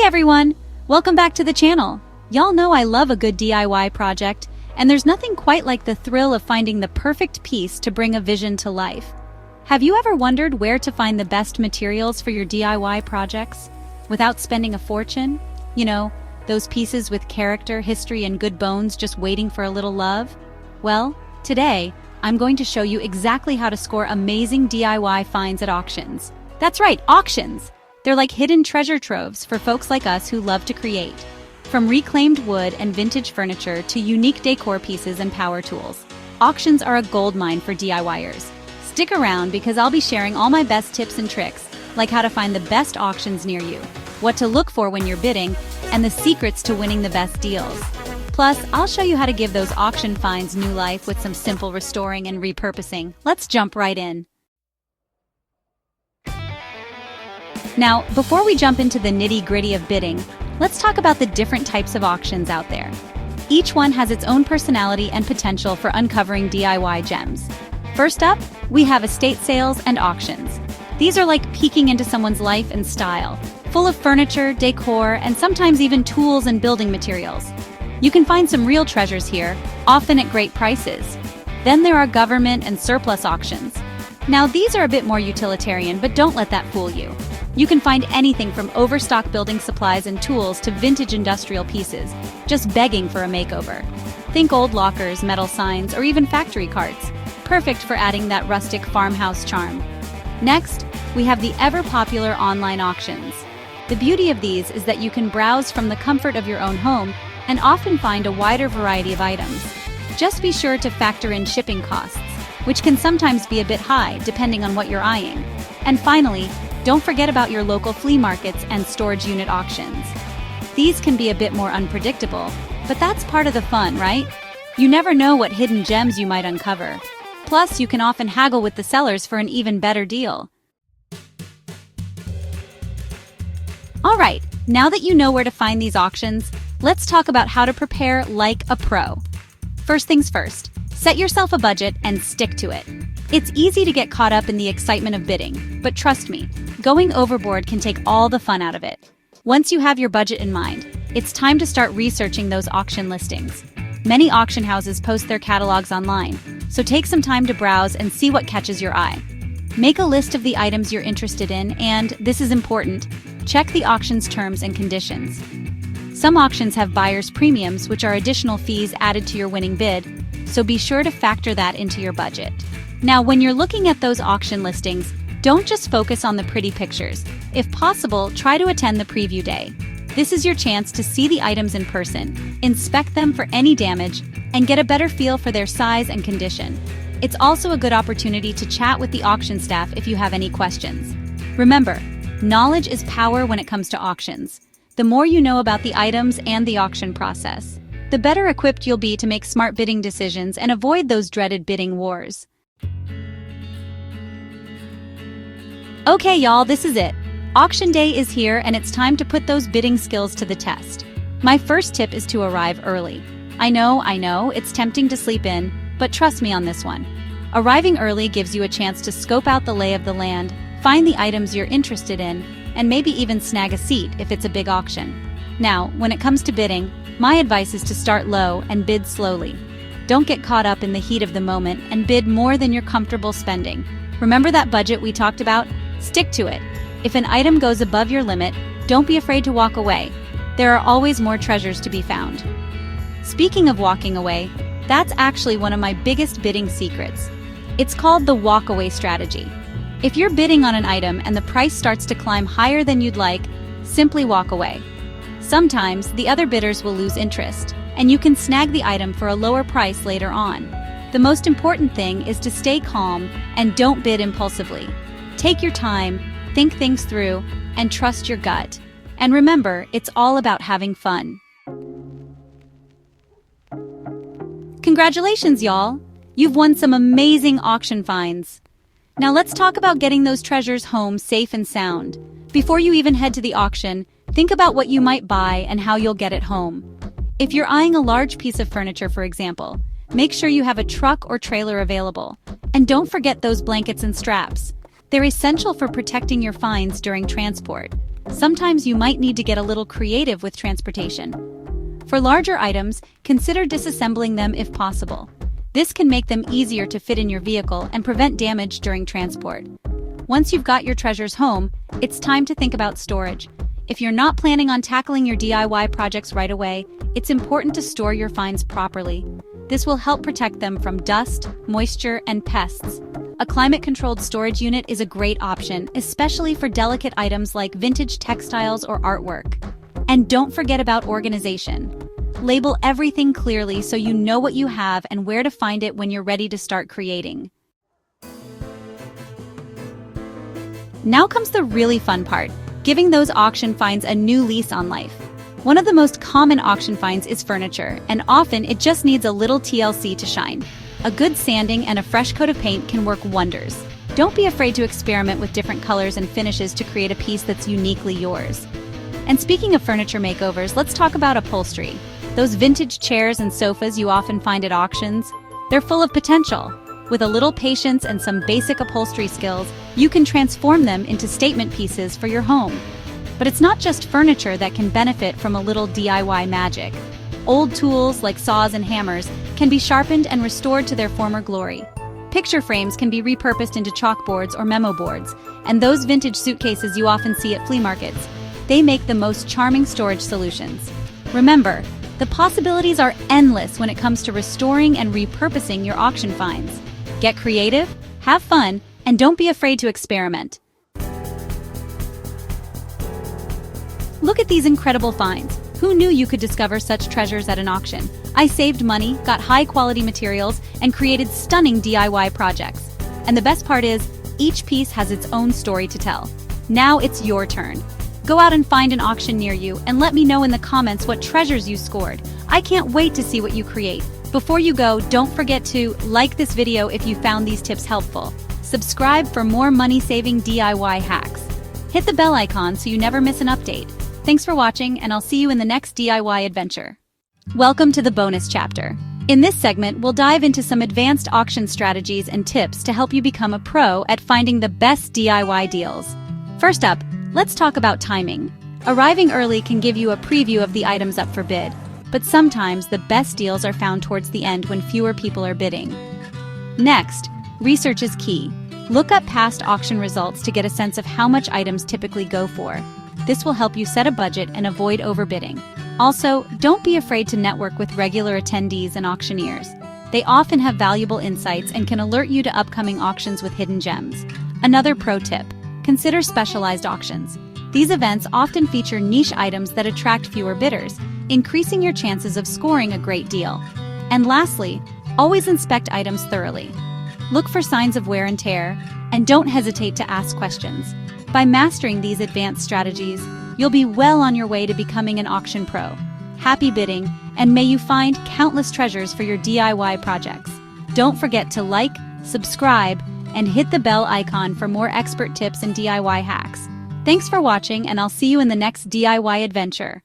Hey everyone! Welcome back to the channel. Y'all know I love a good DIY project, and there's nothing quite like the thrill of finding the perfect piece to bring a vision to life. Have you ever wondered where to find the best materials for your DIY projects without spending a fortune? You know, those pieces with character, history, and good bones just waiting for a little love? Well, today, I'm going to show you exactly how to score amazing DIY finds at auctions. That's right, auctions! They're like hidden treasure troves for folks like us who love to create. From reclaimed wood and vintage furniture to unique decor pieces and power tools, auctions are a goldmine for DIYers. Stick around because I'll be sharing all my best tips and tricks, like how to find the best auctions near you, what to look for when you're bidding, and the secrets to winning the best deals. Plus, I'll show you how to give those auction finds new life with some simple restoring and repurposing. Let's jump right in. Now, before we jump into the nitty-gritty of bidding, let's talk about the different types of auctions out there. Each one has its own personality and potential for uncovering DIY gems. First up, we have estate sales and auctions. These are like peeking into someone's life and style, full of furniture, decor, and sometimes even tools and building materials. You can find some real treasures here, often at great prices. Then there are government and surplus auctions. Now, these are a bit more utilitarian, but don't let that fool you. You can find anything from overstock building supplies and tools to vintage industrial pieces, just begging for a makeover. Think old lockers, metal signs, or even factory carts, perfect for adding that rustic farmhouse charm. Next, we have the ever-popular online auctions. The beauty of these is that you can browse from the comfort of your own home and often find a wider variety of items. Just be sure to factor in shipping costs, which can sometimes be a bit high depending on what you're eyeing. And finally, don't forget about your local flea markets and storage unit auctions. These can be a bit more unpredictable, but that's part of the fun, right? You never know what hidden gems you might uncover. Plus, you can often haggle with the sellers for an even better deal. Alright, now that you know where to find these auctions, let's talk about how to prepare like a pro. First things first, set yourself a budget and stick to it. It's easy to get caught up in the excitement of bidding, but trust me, going overboard can take all the fun out of it. Once you have your budget in mind, it's time to start researching those auction listings. Many auction houses post their catalogs online, so take some time to browse and see what catches your eye. Make a list of the items you're interested in and, this is important, check the auction's terms and conditions. Some auctions have buyer's premiums, which are additional fees added to your winning bid, so be sure to factor that into your budget. Now, when you're looking at those auction listings, don't just focus on the pretty pictures. If possible, try to attend the preview day. This is your chance to see the items in person, inspect them for any damage, and get a better feel for their size and condition. It's also a good opportunity to chat with the auction staff if you have any questions. Remember, knowledge is power when it comes to auctions. The more you know about the items and the auction process, the better equipped you'll be to make smart bidding decisions and avoid those dreaded bidding wars. Okay, y'all, this is it. Auction day is here, and it's time to put those bidding skills to the test. My first tip is to arrive early. I know, it's tempting to sleep in, but trust me on this one. Arriving early gives you a chance to scope out the lay of the land, find the items you're interested in, and maybe even snag a seat if it's a big auction. Now, when it comes to bidding, my advice is to start low and bid slowly. Don't get caught up in the heat of the moment and bid more than you're comfortable spending. Remember that budget we talked about? Stick to it. If an item goes above your limit, don't be afraid to walk away. There are always more treasures to be found. Speaking of walking away, that's actually one of my biggest bidding secrets. It's called the walkaway strategy. If you're bidding on an item and the price starts to climb higher than you'd like, simply walk away. Sometimes the other bidders will lose interest, and you can snag the item for a lower price later on. The most important thing is to stay calm and don't bid impulsively. Take your time, think things through, and trust your gut. And remember, it's all about having fun. Congratulations, y'all! You've won some amazing auction finds. Now let's talk about getting those treasures home safe and sound. Before you even head to the auction, think about what you might buy and how you'll get it home. If you're eyeing a large piece of furniture, for example, make sure you have a truck or trailer available. And don't forget those blankets and straps. They're essential for protecting your finds during transport. Sometimes you might need to get a little creative with transportation. For larger items, consider disassembling them if possible. This can make them easier to fit in your vehicle and prevent damage during transport. Once you've got your treasures home, it's time to think about storage. If you're not planning on tackling your DIY projects right away, it's important to store your finds properly. This will help protect them from dust, moisture, and pests. A climate-controlled storage unit is a great option, especially for delicate items like vintage textiles or artwork. And don't forget about organization. Label everything clearly so you know what you have and where to find it when you're ready to start creating. Now comes the really fun part, giving those auction finds a new lease on life. One of the most common auction finds is furniture, and often it just needs a little TLC to shine. A good sanding and a fresh coat of paint can work wonders. Don't be afraid to experiment with different colors and finishes to create a piece that's uniquely yours. And speaking of furniture makeovers, let's talk about upholstery. Those vintage chairs and sofas you often find at auctions, they're full of potential. With a little patience and some basic upholstery skills, you can transform them into statement pieces for your home. But it's not just furniture that can benefit from a little DIY magic. Old tools like saws and hammers can be sharpened and restored to their former glory. Picture frames can be repurposed into chalkboards or memo boards, and those vintage suitcases you often see at flea markets, they make the most charming storage solutions. Remember, the possibilities are endless when it comes to restoring and repurposing your auction finds. Get creative, have fun, and don't be afraid to experiment. Look at these incredible finds. Who knew you could discover such treasures at an auction? I saved money, got high-quality materials, and created stunning DIY projects. And the best part is, each piece has its own story to tell. Now it's your turn. Go out and find an auction near you and let me know in the comments what treasures you scored. I can't wait to see what you create. Before you go, don't forget to like this video if you found these tips helpful. Subscribe for more money-saving DIY hacks. Hit the bell icon so you never miss an update. Thanks for watching, and I'll see you in the next DIY adventure. Welcome to the bonus chapter. In this segment, we'll dive into some advanced auction strategies and tips to help you become a pro at finding the best DIY deals. First up, let's talk about timing. Arriving early can give you a preview of the items up for bid, but sometimes the best deals are found towards the end when fewer people are bidding. Next, research is key. Look up past auction results to get a sense of how much items typically go for. This will help you set a budget and avoid overbidding. Also, don't be afraid to network with regular attendees and auctioneers. They often have valuable insights and can alert you to upcoming auctions with hidden gems. Another pro tip: consider specialized auctions. These events often feature niche items that attract fewer bidders, increasing your chances of scoring a great deal. And lastly, always inspect items thoroughly. Look for signs of wear and tear, and don't hesitate to ask questions. By mastering these advanced strategies, you'll be well on your way to becoming an auction pro. Happy bidding, and may you find countless treasures for your DIY projects. Don't forget to like, subscribe, and hit the bell icon for more expert tips and DIY hacks. Thanks for watching, and I'll see you in the next DIY adventure.